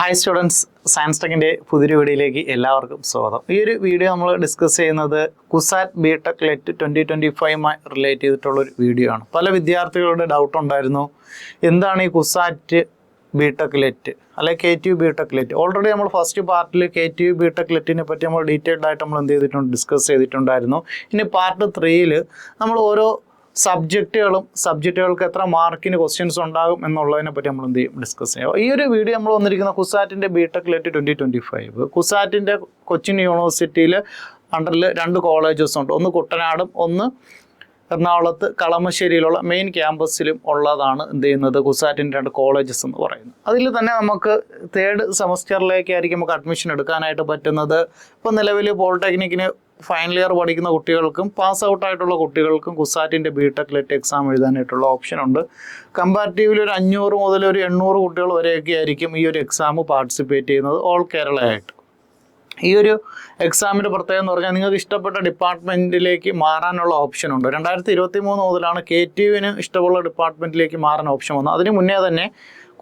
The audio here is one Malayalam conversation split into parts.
ഹായ് സ്റ്റുഡൻസ്, സയൻസ് ടെക്കിൻ്റെ പുതിയൊരു വീഡിയോയിലേക്ക് എല്ലാവർക്കും സ്വാഗതം. ഈ ഒരു വീഡിയോ നമ്മൾ ഡിസ്കസ് ചെയ്യുന്നത് കുസാറ്റ് ബിടെക് ലെറ്റ് 2025മായി റിലേറ്റ് ചെയ്തിട്ടുള്ളൊരു വീഡിയോ ആണ്. പല വിദ്യാർത്ഥികളുടെ ഡൗട്ട് ഉണ്ടായിരുന്നു, എന്താണ് ഈ കുസാറ്റ് ബിടെക് ലെറ്റ് അല്ലെങ്കിൽ KTU ബിടെക് ലെറ്റ്. ഓൾറെഡി നമ്മൾ ഫസ്റ്റ് പാർട്ടിൽ KTU ബിടെക് ലെറ്റിനെ പറ്റി നമ്മൾ ഡീറ്റെയിൽഡ് ആയിട്ട് നമ്മൾ ഡിസ്കസ് ചെയ്തിട്ടുണ്ടായിരുന്നു. ഇനി പാർട്ട് 3ൽ നമ്മൾ ഓരോ സബ്ജക്റ്റുകൾക്ക് എത്ര മാർക്കിന് ക്വസ്റ്റ്യൻസ് ഉണ്ടാകും എന്നുള്ളതിനെ പറ്റി നമ്മൾ ഡിസ്കസ് ചെയ്യാം. ഈ ഒരു വീഡിയോ നമ്മൾ വന്നിരിക്കുന്ന കുസാറ്റിൻ്റെ ബിടെക് ലെറ്റ് 2025. കുസാറ്റിൻ്റെ കൊച്ചിൻ യൂണിവേഴ്സിറ്റിയിൽ അണ്ടറിൽ 2 കോളേജസ് ഉണ്ട്. ഒന്ന് കുട്ടനാടും ഒന്ന് എറണാകുളത്ത് കളമശ്ശേരിയിലുള്ള മെയിൻ ക്യാമ്പസിലും ഉള്ളതാണ് കുസാറ്റിൻ്റെ 2 കോളേജസ് എന്ന് പറയുന്നത്. അതിൽ തന്നെ നമുക്ക് 3rd സെമസ്റ്ററിലേക്കായിരിക്കും നമുക്ക് അഡ്മിഷൻ എടുക്കാനായിട്ട് പറ്റുന്നത്. ഇപ്പോൾ നിലവിൽ പോളിടെക്നിക്കിന് ഫൈനൽ ഇയർ പഠിക്കുന്ന കുട്ടികൾക്കും പാസ് ഔട്ട് ആയിട്ടുള്ള കുട്ടികൾക്കും കുസാറ്റിൻ്റെ ബിടെക് ലെറ്റ് എക്സാം എഴുതാനായിട്ടുള്ള ഓപ്ഷൻ ഉണ്ട്. കമ്പാരിറ്റീവ്ലി ഒരു 500 മുതൽ ഒരു 800 കുട്ടികൾ വരെയൊക്കെ ആയിരിക്കും ഈ ഒരു എക്സാം പാർട്ടിസിപ്പേറ്റ് ചെയ്യുന്നത് ഓൾ കേരള ആയിട്ട്. ഈ ഒരു എക്സാമിൻ്റെ പ്രത്യേകത എന്ന് പറഞ്ഞാൽ നിങ്ങൾക്ക് ഇഷ്ടപ്പെട്ട ഡിപ്പാർട്ട്മെൻറ്റിലേക്ക് മാറാനുള്ള ഓപ്ഷൻ ഉണ്ട്. 2023 മുതലാണ് KTUവിന് ഇഷ്ടമുള്ള ഡിപ്പാർട്ട്മെൻറ്റിലേക്ക് മാറാൻ ഓപ്ഷൻ വന്നത്. അതിന് മുന്നേ തന്നെ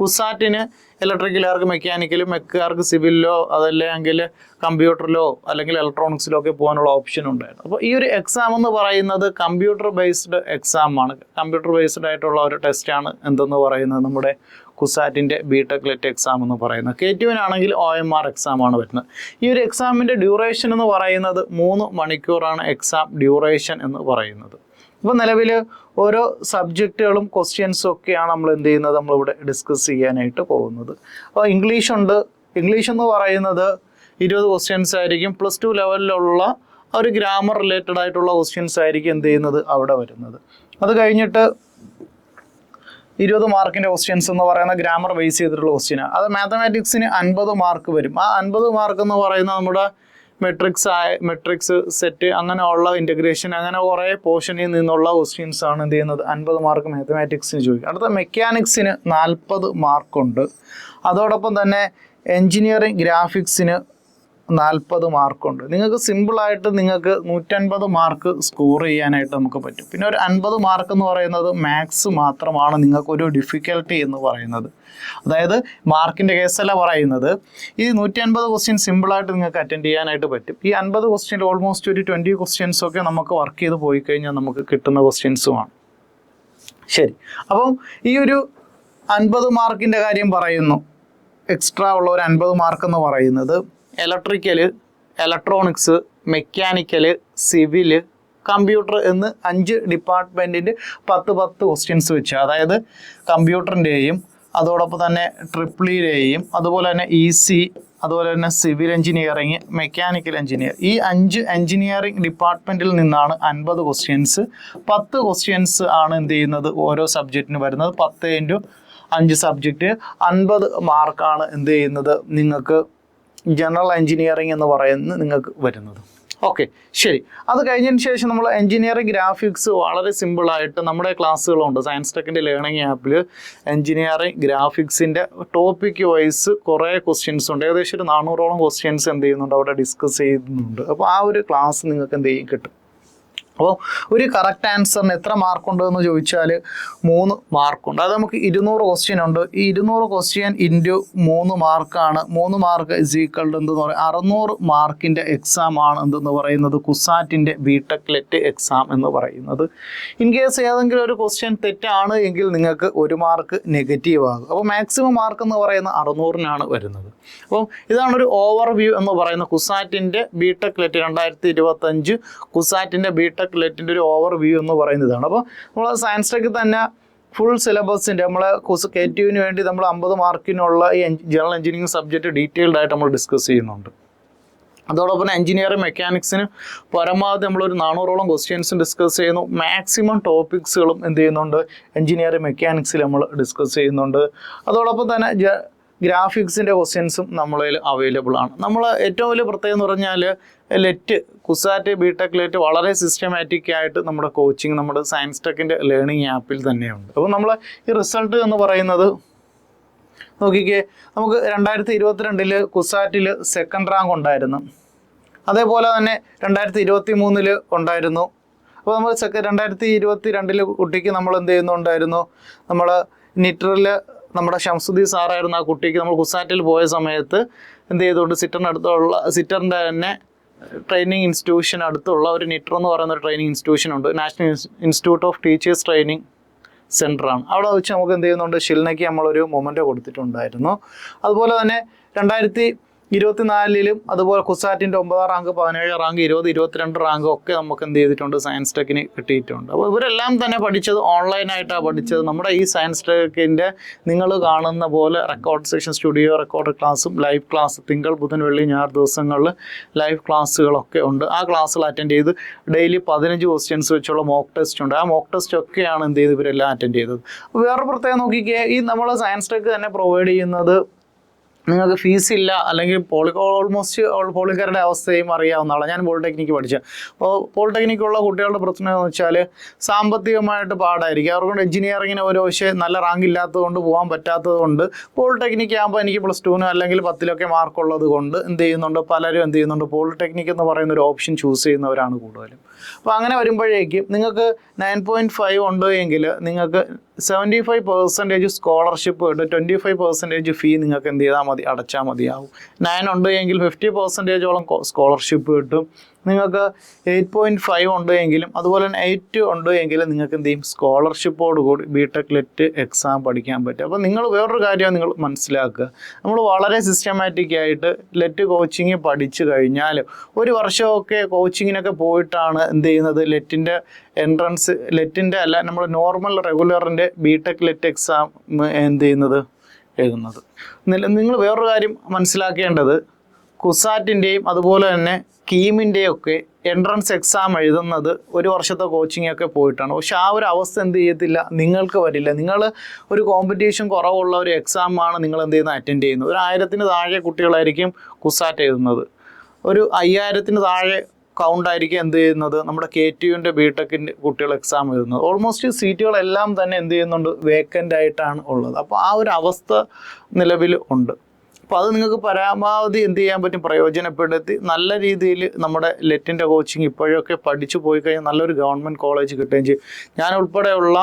കുസാറ്റിന് ഇലക്ട്രിക്കലുകാർക്ക് മെക്കാനിക്കലും, മെക്കാർക്ക് സിവിലിലോ അതല്ലെങ്കിൽ കമ്പ്യൂട്ടറിലോ അല്ലെങ്കിൽ ഇലക്ട്രോണിക്സിലോ ഒക്കെ പോകാനുള്ള ഓപ്ഷൻ ഉണ്ടായിരുന്നു. അപ്പോൾ ഈ ഒരു എക്സാം എന്ന് പറയുന്നത് കമ്പ്യൂട്ടർ ബേസ്ഡ് എക്സാമാണ്. കമ്പ്യൂട്ടർ ബേസ്ഡ് ആയിട്ടുള്ള ഒരു ടെസ്റ്റാണ് എന്തെന്ന് പറയുന്നത് നമ്മുടെ കുസാറ്റിൻ്റെ ബിടെക് ലെറ്റ് എക്സാം എന്ന് പറയുന്നത്. KTUവിനാണെങ്കിൽ OMR എക്സാമാണ് വരുന്നത്. ഈ ഒരു എക്സാമിൻ്റെ ഡ്യൂറേഷൻ എന്ന് പറയുന്നത് 3 മണിക്കൂറാണ് എക്സാം ഡ്യൂറേഷൻ എന്ന് പറയുന്നത്. ഇപ്പോൾ നിലവിൽ ഓരോ സബ്ജക്റ്റുകളും ക്വസ്റ്റ്യൻസും ഒക്കെയാണ് നമ്മളിവിടെ ഡിസ്കസ് ചെയ്യാനായിട്ട് പോകുന്നത്. അപ്പോൾ ഇംഗ്ലീഷ് എന്ന് പറയുന്നത് 20 ക്വസ്റ്റ്യൻസ് ആയിരിക്കും. +2 ലെവലിലുള്ള ഒരു ഗ്രാമർ റിലേറ്റഡ് ആയിട്ടുള്ള ക്വസ്റ്റ്യൻസ് ആയിരിക്കും അവിടെ വരുന്നത്. അത് കഴിഞ്ഞിട്ട് 20 മാർക്കിൻ്റെ ക്വസ്റ്റ്യൻസ് എന്ന് പറയുന്ന ഗ്രാമർ ബേസ് ചെയ്തിട്ടുള്ള ക്വസ്റ്റ്യനാണ്. അത് മാത്തമാറ്റിക്സിന് 50 മാർക്ക് വരും. ആ 50 മാർക്ക് എന്ന് പറയുന്നത് നമ്മുടെ മെട്രിക്സ് സെറ്റ് അങ്ങനെയുള്ള ഇൻ്റഗ്രേഷൻ അങ്ങനെ കുറേ പോർഷനിൽ നിന്നുള്ള ക്വസ്റ്റ്യൻസ് ആണ് 50 മാർക്ക് മാത്തമാറ്റിക്സിന് ചോദിക്കും. അടുത്ത മെക്കാനിക്സിന് 40 മാർക്കുണ്ട്. അതോടൊപ്പം തന്നെ എൻജിനീയറിംഗ് ഗ്രാഫിക്സിന് 40 മാർക്കുണ്ട്. നിങ്ങൾക്ക് സിമ്പിളായിട്ട് 150 മാർക്ക് സ്കോർ ചെയ്യാനായിട്ട് നമുക്ക് പറ്റും. പിന്നെ ഒരു 50 മാർക്ക് എന്ന് പറയുന്നത് മാത്സ് മാത്രമാണ് നിങ്ങൾക്കൊരു ഡിഫിക്കൽട്ടി എന്ന് പറയുന്നത്. അതായത് മാർക്കിൻ്റെ കേസല്ല പറയുന്നത്, ഈ 150 ക്വസ്റ്റ്യൻ സിമ്പിളായിട്ട് നിങ്ങൾക്ക് അറ്റൻഡ് ചെയ്യാനായിട്ട് പറ്റും. ഈ 50 ക്വസ്റ്റ്യൻ ഓൾമോസ്റ്റ് ഒരു 20 ക്വസ്റ്റ്യൻസൊക്കെ നമുക്ക് വർക്ക് ചെയ്ത് പോയി കഴിഞ്ഞാൽ നമുക്ക് കിട്ടുന്ന ക്വസ്റ്റ്യൻസുമാണ്. ശരി, അപ്പം ഈ ഒരു 50 മാർക്കിൻ്റെ കാര്യം പറയുന്നു. എക്സ്ട്രാ ഉള്ള ഒരു 50 മാർക്ക് എന്ന് പറയുന്നത് electrical, electronics, mechanical, civil, computer എന്ന് 5 ഡിപ്പാർട്ട്മെൻറ്റിൻ്റെ 10 ക്വസ്റ്റ്യൻസ് വെച്ച്, അതായത് കമ്പ്യൂട്ടറിൻ്റെയും അതോടൊപ്പം തന്നെ ട്രിപ്പിളിയുടെയും അതുപോലെ തന്നെ EC, അതുപോലെ തന്നെ സിവിൽ എഞ്ചിനീയറിങ്, മെക്കാനിക്കൽ എഞ്ചിനീയർ, ഈ 5 എഞ്ചിനീയറിംഗ് ഡിപ്പാർട്ട്മെൻറ്റിൽ നിന്നാണ് 50 ക്വസ്റ്റ്യൻസ്. 10 ക്വസ്റ്റ്യൻസ് ആണ് ഓരോ സബ്ജക്റ്റിന് വരുന്നത്. 10 × 5 സബ്ജക്റ്റ് 50 മാർക്കാണ് നിങ്ങൾക്ക് ജനറൽ എഞ്ചിനീയറിംഗ് എന്ന് പറയുന്നത് നിങ്ങൾക്ക് വരുന്നത്. ഓക്കെ, ശരി. അത് കഴിഞ്ഞതിന് ശേഷം നമ്മൾ എഞ്ചിനീയറിംഗ് ഗ്രാഫിക്സ് വളരെ സിമ്പിളായിട്ട് നമ്മുടെ ക്ലാസ്സുകളുണ്ട്. സയൻസ് ടെക്കിൻ്റെ ലേണിംഗ് ആപ്പിൽ എഞ്ചിനീയറിംഗ് ഗ്രാഫിക്സിൻ്റെ ടോപ്പിക് വൈസ് കുറേ ക്വസ്റ്റ്യൻസ് ഉണ്ട്. ഏകദേശം ഒരു 400ഓളം ക്വസ്റ്റ്യൻസ് അവിടെ ഡിസ്കസ് ചെയ്യുന്നുണ്ട്. അപ്പോൾ ആ ഒരു ക്ലാസ് നിങ്ങൾക്ക് കിട്ടും. അപ്പോൾ ഒരു കറക്റ്റ് ആൻസറിന് എത്ര മാർക്കുണ്ട് എന്ന് ചോദിച്ചാൽ 3 മാർക്കുണ്ട്. അത് നമുക്ക് 200 ക്വസ്റ്റ്യൻ ഉണ്ട്. ഈ 200 ക്വസ്റ്റ്യൻ ഇൻറ്റു 3 മാർക്കാണ്. 3 മാർക്ക് = എന്തെന്ന് പറയുക 600 മാർക്കിൻ്റെ എക്സാം ആണ് എന്തെന്ന് പറയുന്നത് കുസാറ്റിൻ്റെ ബിടെക് ലെറ്റ് എക്സാം എന്ന് പറയുന്നത്. ഇൻ കേസ് ഏതെങ്കിലും ഒരു ക്വസ്റ്റ്യൻ തെറ്റാണ് എങ്കിൽ നിങ്ങൾക്ക് 1 മാർക്ക് നെഗറ്റീവ് ആകും. അപ്പോൾ മാക്സിമം മാർക്ക് എന്ന് പറയുന്നത് 600-നാണ് വരുന്നത്. അപ്പം ഇതാണൊരു ഓവർവ്യൂ എന്ന് പറയുന്ന കുസാറ്റിൻ്റെ ബിടെക് ലെറ്റ് 2025 കുസാറ്റിൻ്റെ ബിടെക് ലെറ്റിൻ്റെ ഒരു ഓവർവ്യൂ എന്ന് പറയുന്നതാണ്. അപ്പോൾ നമ്മൾ സയൻസ് ടെക്കിൽ തന്നെ ഫുൾ സിലബസിൻ്റെ KTUവിന് വേണ്ടി നമ്മൾ 50 മാർക്കിനുള്ള ഈ ജനറൽ എഞ്ചിനീയറിംഗ് സബ്ജക്റ്റ് ഡീറ്റെയിൽഡ് ആയിട്ട് നമ്മൾ ഡിസ്കസ് ചെയ്യുന്നുണ്ട്. അതോടൊപ്പം തന്നെ എഞ്ചിനീയറിംഗ് മെക്കാനിക്സിന് പരമാവധി നമ്മളൊരു 400ഓളം ക്വസ്റ്റ്യൻസും ഡിസ്കസ് ചെയ്യുന്നു. മാക്സിമം ടോപ്പിക്സുകളും എഞ്ചിനീയറിംഗ് മെക്കാനിക്സിൽ നമ്മൾ ഡിസ്കസ് ചെയ്യുന്നുണ്ട്. അതോടൊപ്പം തന്നെ ഗ്രാഫിക്സിൻ്റെ ക്വസ്റ്റ്യൻസും നമ്മളതിൽ അവൈലബിൾ ആണ്. നമ്മൾ ഏറ്റവും വലിയ പ്രത്യേകത എന്ന് പറഞ്ഞാൽ കുസാറ്റ് ബിടെക് ലെറ്റ് വളരെ സിസ്റ്റമാറ്റിക് ആയിട്ട് നമ്മുടെ കോച്ചിങ് നമ്മുടെ സയൻസ് ടെക്കിൻ്റെ ലേണിംഗ് ആപ്പിൽ തന്നെയുണ്ട്. അപ്പോൾ നമ്മൾ ഈ റിസൾട്ട് എന്ന് പറയുന്നത് നോക്കിക്കേ, നമുക്ക് 2022 കുസാറ്റിൽ 2nd റാങ്ക് ഉണ്ടായിരുന്നു. അതേപോലെ തന്നെ 2023 ഉണ്ടായിരുന്നു. അപ്പോൾ നമ്മൾ 2022 കുട്ടിക്ക് നമ്മൾ നമ്മൾ നിറ്ററിൽ നമ്മുടെ ഷംസുദ്ദീൻ സാറായിരുന്നു ആ കുട്ടിക്ക് നമ്മൾ കുസാറ്റിൽ പോയ സമയത്ത് എന്ത് ചെയ്തുകൊണ്ട് സിറ്ററിൻ്റെ തന്നെ ട്രെയിനിങ് ഇൻസ്റ്റിറ്റ്യൂഷൻ അടുത്തുള്ള ഒരു നിറ്റർ എന്ന് പറയുന്ന ഒരു ട്രെയിനിങ് ഇൻസ്റ്റിറ്റ്യൂഷൻ ഉണ്ട്. National institute of teachers training സെൻ്ററാണ്. അവിടെ വെച്ച് നമുക്ക് എന്ത് ചെയ്യുന്നുണ്ട്, ഷിൽനയ്ക്ക് നമ്മളൊരു മൊമെൻ്റ് കൊടുത്തിട്ടുണ്ടായിരുന്നു. അതുപോലെ തന്നെ 2024 അതുപോലെ കുസാറ്റിൻ്റെ 9ാം റാങ്ക്, 17ാം റാങ്ക്, 20, 22 റാങ്ക് ഒക്കെ നമുക്ക് എന്ത് ചെയ്തിട്ടുണ്ട്, സയൻസ് ടെക്കിന് കിട്ടിയിട്ടുണ്ട്. അപ്പോൾ ഇവരെല്ലാം തന്നെ പഠിച്ചത് ഓൺലൈനായിട്ടാണ് പഠിച്ചത്. നമ്മുടെ ഈ സയൻസ് ടെക്കിൻ്റെ നിങ്ങൾ കാണുന്ന പോലെ റെക്കോർഡ് സെഷൻ, സ്റ്റുഡിയോ റെക്കോർഡ് ക്ലാസ്സും ലൈവ് ക്ലാസ് തിങ്കൾ, ബുധൻ, വെള്ളി, ഞായർ ദിവസങ്ങളിൽ ലൈവ് ക്ലാസ്സുകളൊക്കെ ഉണ്ട്. ആ ക്ലാസ്സുകൾ അറ്റൻഡ് ചെയ്ത് ഡെയിലി 15 ക്വസ്റ്റ്യൻസ് വെച്ചുള്ള മോക്ക് ടെസ്റ്റ് ഉണ്ട്. ആ മോക്ക് ടെസ്റ്റ് ഒക്കെയാണ് എന്ത് ചെയ്ത് ഇവരെല്ലാം അറ്റൻഡ് ചെയ്തത്. അപ്പോൾ വേറെ പ്രത്യേകം നോക്കിക്കേ, ഈ നമ്മൾ സയൻസ് ടെക്ക് തന്നെ പ്രൊവൈഡ് ചെയ്യുന്നത് നിങ്ങൾക്ക് ഫീസില്ല, അല്ലെങ്കിൽ ഓൾമോസ്റ്റ് പോളിക്കാരുടെ അവസ്ഥയും അറിയാവുന്നതാണ്. ഞാൻ പോളിടെക്നിക്ക് പഠിച്ചത്. അപ്പോൾ പോളിടെക്നിക്കുള്ള കുട്ടികളുടെ പ്രശ്നം എന്ന് വെച്ചാൽ സാമ്പത്തികമായിട്ട് പാടായിരിക്കും. അവർക്കൊണ്ട് എഞ്ചിനീയറിങ്ങിന് ഒരു പക്ഷേ നല്ല റാങ്ക് ഇല്ലാത്തതുകൊണ്ട് പോകാൻ പറ്റാത്തതുകൊണ്ട് പോളിടെക്നിക്ക് ആകുമ്പോൾ എനിക്ക് +2 അല്ലെങ്കിൽ 10 മാർക്കുള്ളത് കൊണ്ട് എന്ത് ചെയ്യുന്നുണ്ട്, പലരും എന്ത് ചെയ്യുന്നുണ്ട്, പോളിടെക്നിക്ക് എന്ന് പറയുന്ന ഒരു ഓപ്ഷൻ ചൂസ് ചെയ്യുന്നവരാണ് കൂടുതലും. അപ്പോൾ അങ്ങനെ വരുമ്പോഴേക്കും നിങ്ങൾക്ക് 9.5 ഉണ്ട് എങ്കിൽ നിങ്ങൾക്ക് 75% സ്കോളർഷിപ്പ് കിട്ടും. 25% ഫീ നിങ്ങൾക്ക് എന്ത് ചെയ്താൽ മതി, അടച്ചാൽ മതിയാവും. 9 ഉണ്ട് എങ്കിൽ 50%ഓളം സ്കോളർഷിപ്പ് കിട്ടും. നിങ്ങൾക്ക് 8.5 ഉണ്ട് എങ്കിലും അതുപോലെ തന്നെ 8 ഉണ്ട് എങ്കിലും നിങ്ങൾക്ക് എന്ത് ചെയ്യും, സ്കോളർഷിപ്പോട് കൂടി ബിടെക് ലെറ്റ് എക്സാം പഠിക്കാൻ പറ്റും. അപ്പോൾ നിങ്ങൾ വേറൊരു കാര്യം നിങ്ങൾ മനസ്സിലാക്കുക, നമ്മൾ വളരെ സിസ്റ്റമാറ്റിക് ആയിട്ട് ലെറ്റ് കോച്ചിങ് പഠിച്ചു കഴിഞ്ഞാൽ ഒരു വർഷമൊക്കെ കോച്ചിങ്ങിനൊക്കെ പോയിട്ടാണ് എന്ത് ചെയ്യുന്നത്, ലെറ്റിൻ്റെ എൻട്രൻസ്, ലെറ്റിൻ്റെ അല്ല നമ്മൾ നോർമൽ റെഗുലറിൻ്റെ ബിടെക് ലെറ്റ് എക്സാം എന്ത് ചെയ്യുന്നത്, എഴുതുന്നത്. നിങ്ങൾ വേറൊരു കാര്യം മനസ്സിലാക്കേണ്ടത്, കുസാറ്റിൻ്റെയും അതുപോലെ തന്നെ കീമിൻ്റെയും ഒക്കെ എൻട്രൻസ് എക്സാം എഴുതുന്നത് ഒരു വർഷത്തെ കോച്ചിങ് ഒക്കെ പോയിട്ടാണ്. പക്ഷെ ആ ഒരു അവസ്ഥ എന്ത് ചെയ്യത്തില്ല, നിങ്ങൾക്ക് വരില്ല. നിങ്ങൾ ഒരു കോമ്പറ്റീഷൻ കുറവുള്ള ഒരു എക്സാമാണ് നിങ്ങൾ എന്ത് ചെയ്യുന്നത്, അറ്റൻഡ് ചെയ്യുന്നത്. ഒരു 1000-ന് താഴെ കുട്ടികളായിരിക്കും കുസാറ്റ് എഴുതുന്നത്. ഒരു 5000-ന് താഴെ കൗണ്ടായിരിക്കും എന്ത് ചെയ്യുന്നത്, നമ്മുടെ KTUവിൻ്റെ ബിടെക്കിൻ്റെ കുട്ടികൾ എക്സാം എഴുതുന്നത്. ഓൾമോസ്റ്റ് സീറ്റുകളെല്ലാം തന്നെ എന്ത് ചെയ്യുന്നുണ്ട്, വേക്കൻ്റ് ആയിട്ടാണ് ഉള്ളത്. അപ്പോൾ ആ ഒരു അവസ്ഥ നിലവിൽ ഉണ്ട്. അപ്പോൾ അത് നിങ്ങൾക്ക് പരമാവധി എന്ത് ചെയ്യാൻ പറ്റും, പ്രയോജനപ്പെടുത്തി നല്ല രീതിയിൽ നമ്മുടെ ലെറ്റിൻ്റെ കോച്ചിങ് ഇപ്പോഴൊക്കെ പഠിച്ചു പോയി കഴിഞ്ഞാൽ നല്ലൊരു ഗവൺമെൻറ് കോളേജ് കിട്ടുകയും ചെയ്യും. ഞാൻ ഉൾപ്പെടെയുള്ള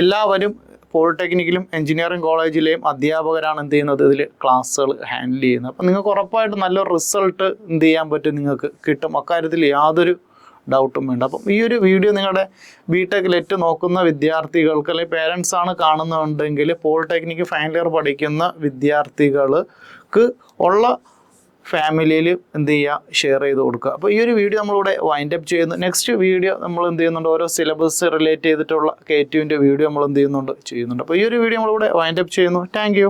എല്ലാവരും പോളിടെക്നിക്കിലും എഞ്ചിനീയറിംഗ് കോളേജിലെയും അധ്യാപകരാണ് എന്ത് ചെയ്യുന്നത്, ഇതിൽ ക്ലാസ്സുകൾ ഹാൻഡിൽ ചെയ്യുന്നത്. അപ്പോൾ നിങ്ങൾക്ക് ഉറപ്പായിട്ടും നല്ലൊരു റിസൾട്ട് എന്ത് ചെയ്യാൻ പറ്റും, നിങ്ങൾക്ക് കിട്ടും. അക്കാര്യത്തിൽ യാതൊരു ഡൗട്ടും വേണ്ട. അപ്പം ഈ ഒരു വീഡിയോ നിങ്ങളുടെ ബിടെക് ലെറ്റ് നോക്കുന്ന വിദ്യാർത്ഥികൾക്ക്, അല്ലെങ്കിൽ പേരൻസ് ആണ് കാണുന്നുണ്ടെങ്കിൽ പോളിടെക്നിക്ക് ഫൈനൽ ഇയർ പഠിക്കുന്ന വിദ്യാർത്ഥികൾക്ക് ഉള്ള ഫാമിലിയിൽ എന്ത് ചെയ്യുക, ഷെയർ ചെയ്ത് കൊടുക്കുക. അപ്പോൾ ഈ ഒരു വീഡിയോ നമ്മളിവിടെ വൈൻഡ് അപ്പ് ചെയ്യുന്നു. നെക്സ്റ്റ് വീഡിയോ നമ്മൾ എന്ത് ചെയ്യുന്നുണ്ട്, ഓരോ സിലബസ് റിലേറ്റ് ചെയ്തിട്ടുള്ള KTUവിൻ്റെ വീഡിയോ നമ്മൾ എന്ത് ചെയ്യുന്നുണ്ട്. അപ്പോൾ ഈ ഒരു വീഡിയോ നമ്മളിവിടെ വൈൻഡ് അപ്പ് ചെയ്യുന്നു. Thank you.